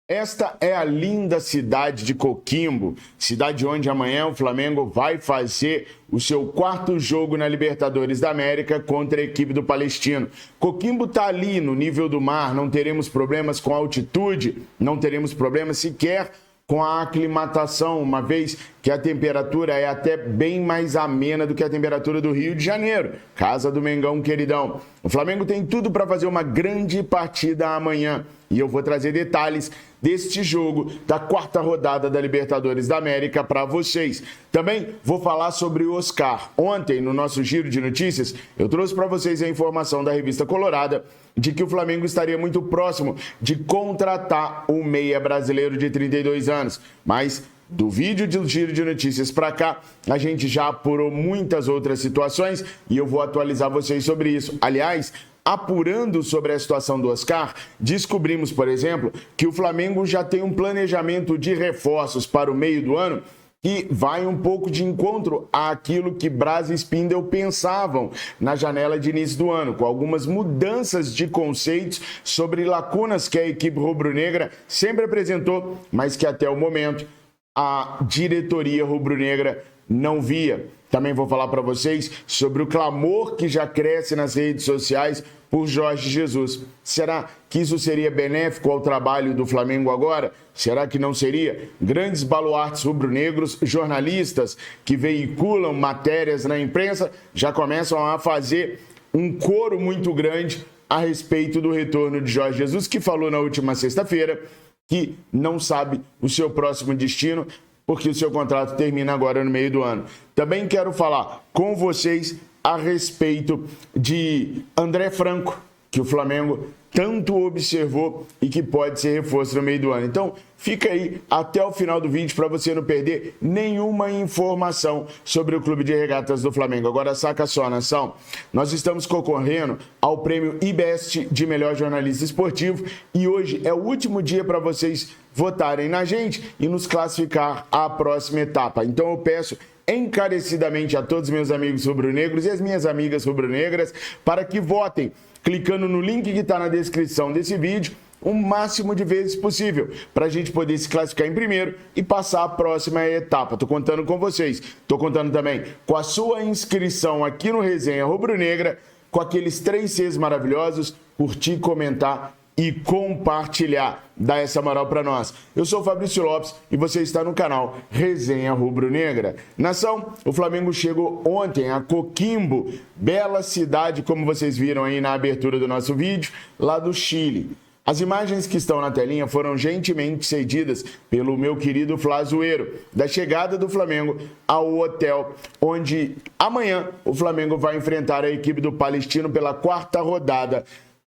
Esta é a linda cidade de Coquimbo, cidade onde amanhã o Flamengo vai fazer o seu quarto jogo na Libertadores da América contra a equipe do Palestino. Coquimbo está ali no nível do mar, não teremos problemas com altitude, não teremos problemas sequer com a aclimatação, uma vez que a temperatura é até bem mais amena do que a temperatura do Rio de Janeiro, casa do Mengão queridão. O Flamengo tem tudo para fazer uma grande partida amanhã e eu vou trazer detalhes deste jogo da quarta rodada da Libertadores da América para vocês. Também vou falar sobre o Oscar. Ontem, no nosso giro de notícias, eu trouxe para vocês a informação da revista Colorada de que o Flamengo estaria muito próximo de contratar o meia brasileiro de 32 anos. Mas do vídeo de giro de notícias para cá, a gente já apurou muitas outras situações e eu vou atualizar vocês sobre isso. Aliás, apurando sobre a situação do Oscar, descobrimos, por exemplo, que o Flamengo já tem um planejamento de reforços para o meio do ano que vai um pouco de encontro àquilo que Braz e Spindel pensavam na janela de início do ano, com algumas mudanças de conceitos sobre lacunas que a equipe rubro-negra sempre apresentou, mas que até o momento a diretoria rubro-negra não via. Também vou falar para vocês sobre o clamor que já cresce nas redes sociais por Jorge Jesus. Será que isso seria benéfico ao trabalho do Flamengo agora? Será que não seria? Grandes baluartes rubro-negros, jornalistas que veiculam matérias na imprensa, já começam a fazer um coro muito grande a respeito do retorno de Jorge Jesus, que falou na última sexta-feira que não sabe o seu próximo destino, porque o seu contrato termina agora no meio do ano. Também quero falar com vocês a respeito de André Franco, que o Flamengo tanto observou e que pode ser reforço no meio do ano. Então, fica aí até o final do vídeo para você não perder nenhuma informação sobre o Clube de Regatas do Flamengo. Agora, saca só, nação, nós estamos concorrendo ao prêmio IBEST de melhor jornalista esportivo e hoje é o último dia para vocês votarem na gente e nos classificar à próxima etapa. Então, eu peço encarecidamente a todos meus amigos rubro-negros e as minhas amigas rubro-negras para que votem clicando no link que está na descrição desse vídeo o máximo de vezes possível para a gente poder se classificar em primeiro e passar a próxima etapa. Estou contando com vocês. Estou contando também com a sua inscrição aqui no Resenha Rubro-Negra, com aqueles 3 Cs maravilhosos, curtir, comentar e compartilhar. Dá essa moral para nós. Eu sou o Fabrício Lopes e você está no canal Resenha Rubro-Negra. Nação, o Flamengo chegou ontem a Coquimbo, bela cidade, como vocês viram aí na abertura do nosso vídeo, lá do Chile. As imagens que estão na telinha foram gentilmente cedidas pelo meu querido Flazoeiro, da chegada do Flamengo ao hotel, onde amanhã o Flamengo vai enfrentar a equipe do Palestino pela quarta rodada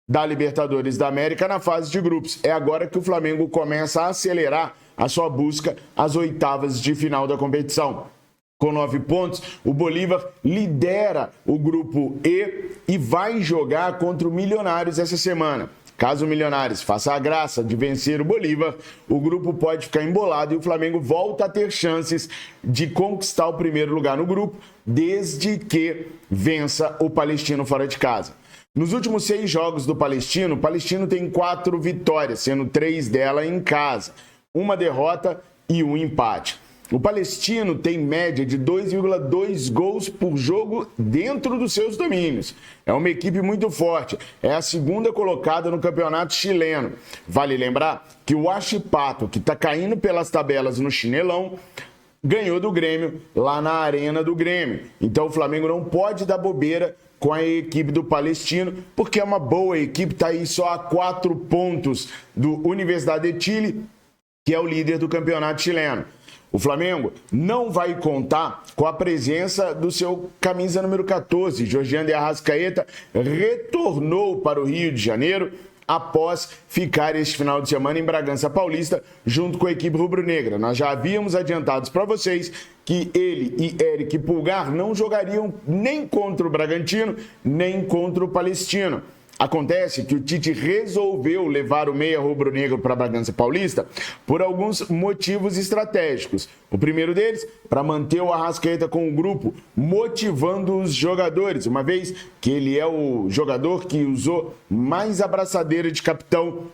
da Libertadores da América na fase de grupos. É agora que o Flamengo começa a acelerar a sua busca às oitavas de final da competição. Com 9 pontos, o Bolívar lidera o grupo E vai jogar contra o Milionários essa semana. Caso o Milionários faça a graça de vencer o Bolívar, o grupo pode ficar embolado e o Flamengo volta a ter chances de conquistar o primeiro lugar no grupo, desde que vença o Palestino fora de casa. Nos últimos 6 jogos do Palestino, o Palestino tem 4 vitórias, sendo 3 delas em casa, 1 derrota e 1 empate. O Palestino tem média de 2,2 gols por jogo dentro dos seus domínios. É uma equipe muito forte, é a 2ª colocada no campeonato chileno. Vale lembrar que o Huachipato, que está caindo pelas tabelas no chinelão, ganhou do Grêmio lá na arena do Grêmio. Então o Flamengo não pode dar bobeira com a equipe do Palestino, porque é uma boa equipe, está aí só a 4 pontos do Universidade de Chile, que é o líder do campeonato chileno. O Flamengo não vai contar com a presença do seu camisa número 14, Georgian de Arrascaeta, retornou para o Rio de Janeiro após ficar este final de semana em Bragança Paulista junto com a equipe rubro-negra. Nós já havíamos adiantado para vocês que ele e Eric Pulgar não jogariam nem contra o Bragantino, nem contra o Palestino. Acontece que o Tite resolveu levar o meia rubro-negro para Bragança Paulista por alguns motivos estratégicos. O primeiro deles, para manter o Arrascaeta com o grupo, motivando os jogadores, uma vez que ele é o jogador que usou mais abraçadeira de capitão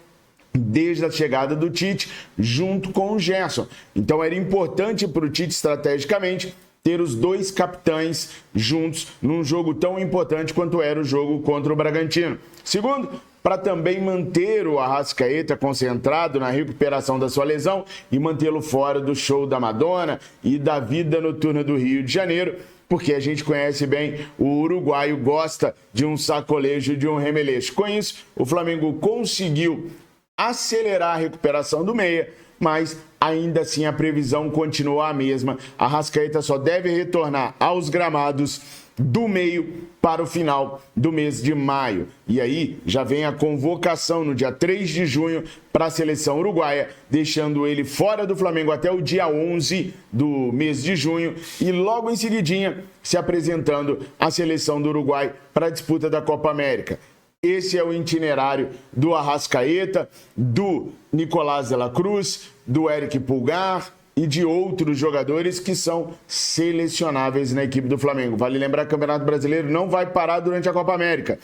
desde a chegada do Tite, junto com o Gerson. Então era importante para o Tite, estrategicamente, ter os dois capitães juntos num jogo tão importante quanto era o jogo contra o Bragantino. Segundo, para também manter o Arrascaeta concentrado na recuperação da sua lesão e mantê-lo fora do show da Madonna e da vida noturna do Rio de Janeiro, porque a gente conhece bem, o uruguaio gosta de um sacolejo, de um remeleixo. Com isso, o Flamengo conseguiu acelerar a recuperação do meia, mas ainda assim a previsão continua a mesma. A Arrascaeta só deve retornar aos gramados do meio para o final do mês de maio. E aí já vem a convocação no dia 3 de junho para a seleção uruguaia, deixando ele fora do Flamengo até o dia 11 do mês de junho e logo em seguidinha se apresentando à seleção do Uruguai para a disputa da Copa América. Esse é o itinerário do Arrascaeta, do Nicolás de la Cruz, do Eric Pulgar e de outros jogadores que são selecionáveis na equipe do Flamengo. Vale lembrar que o Campeonato Brasileiro não vai parar durante a Copa América.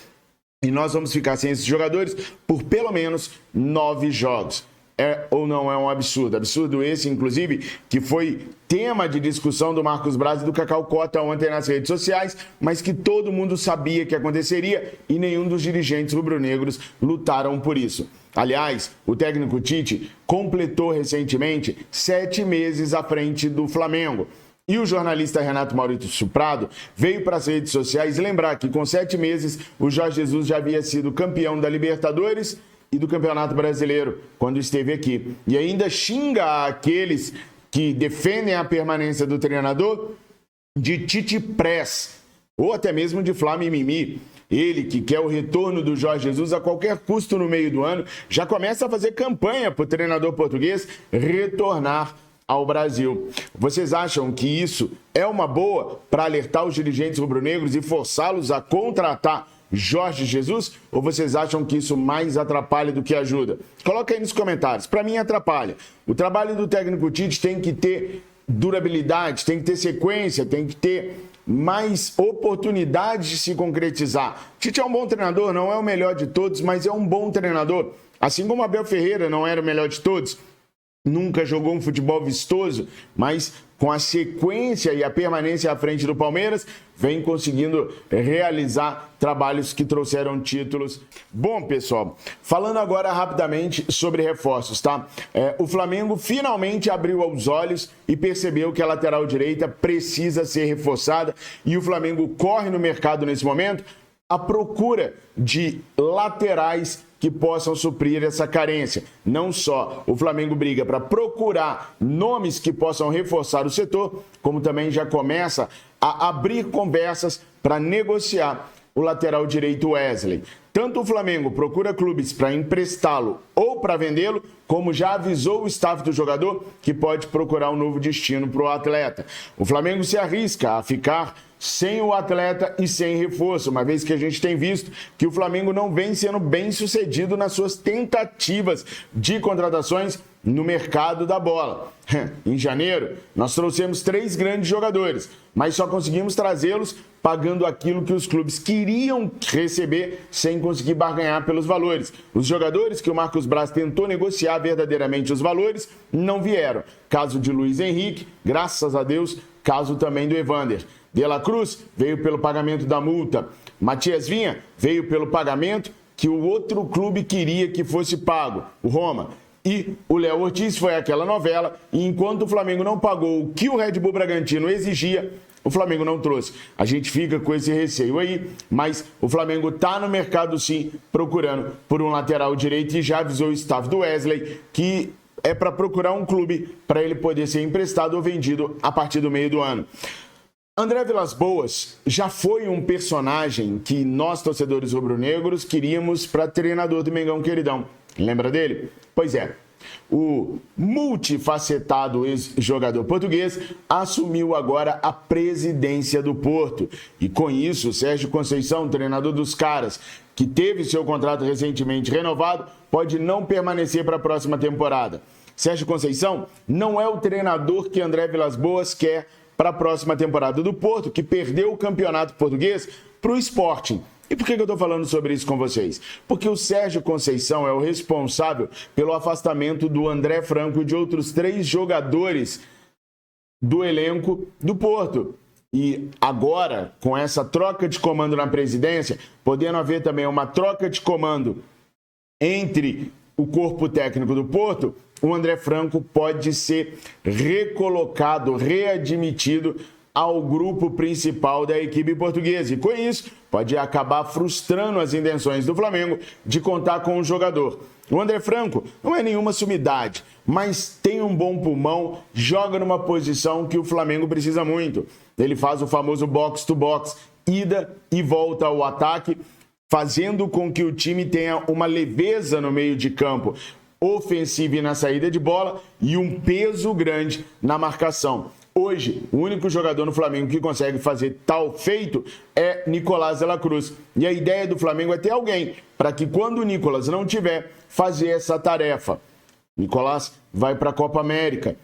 E nós vamos ficar sem esses jogadores por pelo menos 9 jogos. É ou não é um absurdo? Absurdo esse, inclusive, que foi tema de discussão do Marcos Braz e do Cacau Cota ontem nas redes sociais, mas que todo mundo sabia que aconteceria e nenhum dos dirigentes rubro-negros lutaram por isso. Aliás, o técnico Tite completou recentemente 7 meses à frente do Flamengo. E o jornalista Renato Maurício Prado veio para as redes sociais lembrar que com 7 meses o Jorge Jesus já havia sido campeão da Libertadores e do Campeonato Brasileiro, quando esteve aqui. E ainda xinga aqueles que defendem a permanência do treinador de Tite Press, ou até mesmo de Flá Mimimi. Ele, que quer o retorno do Jorge Jesus a qualquer custo no meio do ano, já começa a fazer campanha para o treinador português retornar ao Brasil. Vocês acham que isso é uma boa para alertar os dirigentes rubro-negros e forçá-los a contratar Jorge Jesus? Ou vocês acham que isso mais atrapalha do que ajuda? Coloca aí nos comentários. Para mim, atrapalha. O trabalho do técnico Tite tem que ter durabilidade, tem que ter sequência, tem que ter mais oportunidades de se concretizar. Tite é um bom treinador, não é o melhor de todos, mas é um bom treinador. Assim como Abel Ferreira não era o melhor de todos, nunca jogou um futebol vistoso, mas com a sequência e a permanência à frente do Palmeiras, vem conseguindo realizar trabalhos que trouxeram títulos. Bom, pessoal, falando agora rapidamente sobre reforços, tá? O Flamengo finalmente abriu os olhos e percebeu que a lateral direita precisa ser reforçada e o Flamengo corre no mercado nesse momento à procura de laterais que possam suprir essa carência. Não só o Flamengo briga para procurar nomes que possam reforçar o setor, como também já começa a abrir conversas para negociar o lateral direito Wesley. Tanto o Flamengo procura clubes para emprestá-lo ou para vendê-lo, como já avisou o staff do jogador que pode procurar um novo destino para o atleta. O Flamengo se arrisca a ficar sem o atleta e sem reforço, uma vez que a gente tem visto que o Flamengo não vem sendo bem sucedido nas suas tentativas de contratações no mercado da bola. Em janeiro, nós trouxemos 3 grandes jogadores, mas só conseguimos trazê-los pagando aquilo que os clubes queriam receber sem conseguir barganhar pelos valores. Os jogadores que o Marcos Braz tentou negociar verdadeiramente os valores não vieram. Caso de Luiz Henrique, graças a Deus, caso também do Evander. De la Cruz veio pelo pagamento da multa. Matias Vinha veio pelo pagamento que o outro clube queria que fosse pago, o Roma. E o Léo Ortiz foi aquela novela, e enquanto o Flamengo não pagou o que o Red Bull Bragantino exigia, o Flamengo não trouxe. A gente fica com esse receio aí, mas o Flamengo está no mercado sim, procurando por um lateral direito e já avisou o staff do Wesley que é para procurar um clube para ele poder ser emprestado ou vendido a partir do meio do ano. André Vilas-Boas já foi um personagem que nós, torcedores rubro-negros, queríamos para treinador do Mengão Queridão. Lembra dele? Pois é. O multifacetado ex-jogador português assumiu agora a presidência do Porto. E com isso, Sérgio Conceição, treinador dos caras, que teve seu contrato recentemente renovado, pode não permanecer para a próxima temporada. Sérgio Conceição não é o treinador que André Vilas-Boas quer para a próxima temporada do Porto, que perdeu o campeonato português para o Sporting. E por que eu estou falando sobre isso com vocês? Porque o Sérgio Conceição é o responsável pelo afastamento do André Franco e de outros 3 jogadores do elenco do Porto. E agora, com essa troca de comando na presidência, podendo haver também uma troca de comando entre o corpo técnico do Porto, o André Franco pode ser recolocado, readmitido ao grupo principal da equipe portuguesa. E com isso, pode acabar frustrando as intenções do Flamengo de contar com o jogador. O André Franco não é nenhuma sumidade, mas tem um bom pulmão, joga numa posição que o Flamengo precisa muito. Ele faz o famoso box-to-box, ida e volta ao ataque, fazendo com que o time tenha uma leveza no meio de campo, ofensiva e na saída de bola, e um peso grande na marcação. Hoje, o único jogador no Flamengo que consegue fazer tal feito é Nicolás de la Cruz. E a ideia do Flamengo é ter alguém para que, quando o Nicolás não tiver, fazer essa tarefa. Nicolás vai para a Copa América.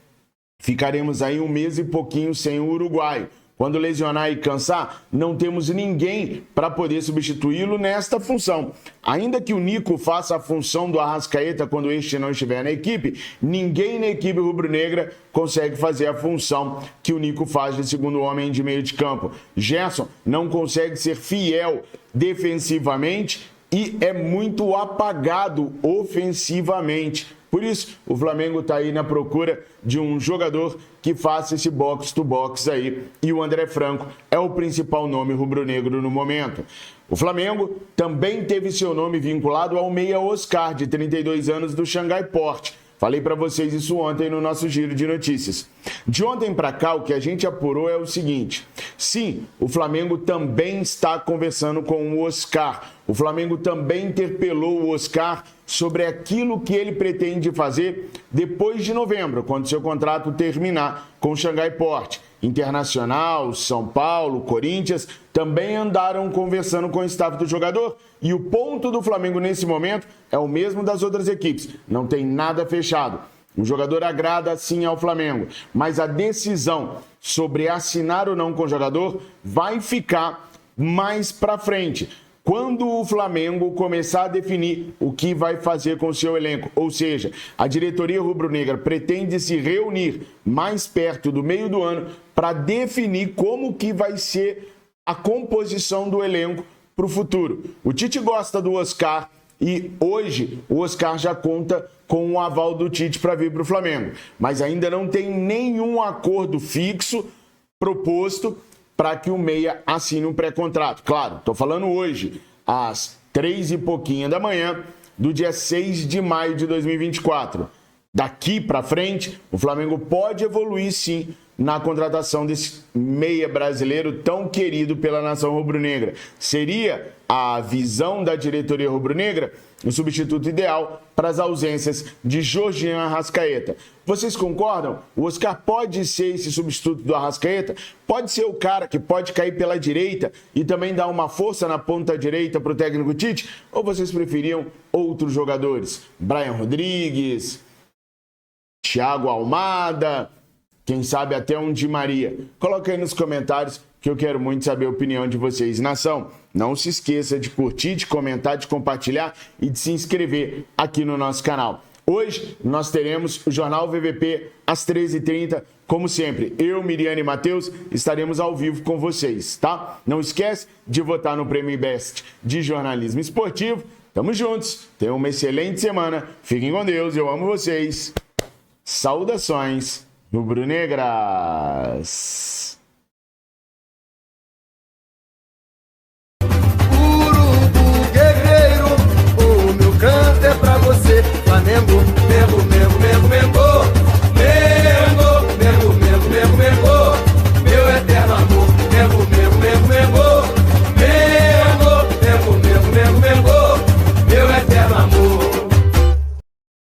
Ficaremos aí 1 mês e pouquinho sem o uruguaio. Quando lesionar e cansar, não temos ninguém para poder substituí-lo nesta função. Ainda que o Nico faça a função do Arrascaeta quando este não estiver na equipe, ninguém na equipe rubro-negra consegue fazer a função que o Nico faz de segundo homem de meio de campo. Gerson não consegue ser fiel defensivamente e é muito apagado ofensivamente. Por isso, o Flamengo está aí na procura de um jogador que faça esse box-to-box aí. E o André Franco é o principal nome rubro-negro no momento. O Flamengo também teve seu nome vinculado ao meia Oscar, de 32 anos, do Xangai Port. Falei para vocês isso ontem no nosso giro de notícias. De ontem para cá, o que a gente apurou é o seguinte. Sim, o Flamengo também está conversando com o Oscar. O Flamengo também interpelou o Oscar sobre aquilo que ele pretende fazer depois de novembro, quando seu contrato terminar com o Xangai Port. Internacional, São Paulo, Corinthians também andaram conversando com o staff do jogador, e o ponto do Flamengo nesse momento é o mesmo das outras equipes, não tem nada fechado. O jogador agrada sim ao Flamengo, mas a decisão sobre assinar ou não com o jogador vai ficar mais para frente, quando o Flamengo começar a definir o que vai fazer com o seu elenco. Ou seja, a diretoria rubro-negra pretende se reunir mais perto do meio do ano para definir como que vai ser a composição do elenco para o futuro. O Tite gosta do Oscar e hoje o Oscar já conta com o aval do Tite para vir para o Flamengo, mas ainda não tem nenhum acordo fixo proposto para que o meia assine um pré-contrato. Claro, estou falando hoje, às 3 e pouquinho da manhã, do dia 6 de maio de 2024. Daqui para frente, o Flamengo pode evoluir sim na contratação desse meia brasileiro tão querido pela nação rubro-negra. Seria a visão da diretoria rubro-negra o substituto ideal para as ausências de Jorginho Arrascaeta. Vocês concordam? O Oscar pode ser esse substituto do Arrascaeta? Pode ser o cara que pode cair pela direita e também dar uma força na ponta direita para o técnico Tite? Ou vocês preferiam outros jogadores? Brian Rodrigues, Thiago Almada, quem sabe até um Di Maria? Coloca aí nos comentários que eu quero muito saber a opinião de vocês. Nação, não se esqueça de curtir, de comentar, de compartilhar e de se inscrever aqui no nosso canal. Hoje nós teremos o Jornal VVP às 13h30. Como sempre, eu, Miriane e Matheus estaremos ao vivo com vocês, tá? Não esquece de votar no Prêmio Best de Jornalismo Esportivo. Tamo juntos, tenham uma excelente semana. Fiquem com Deus, eu amo vocês. Saudações rubro-negras.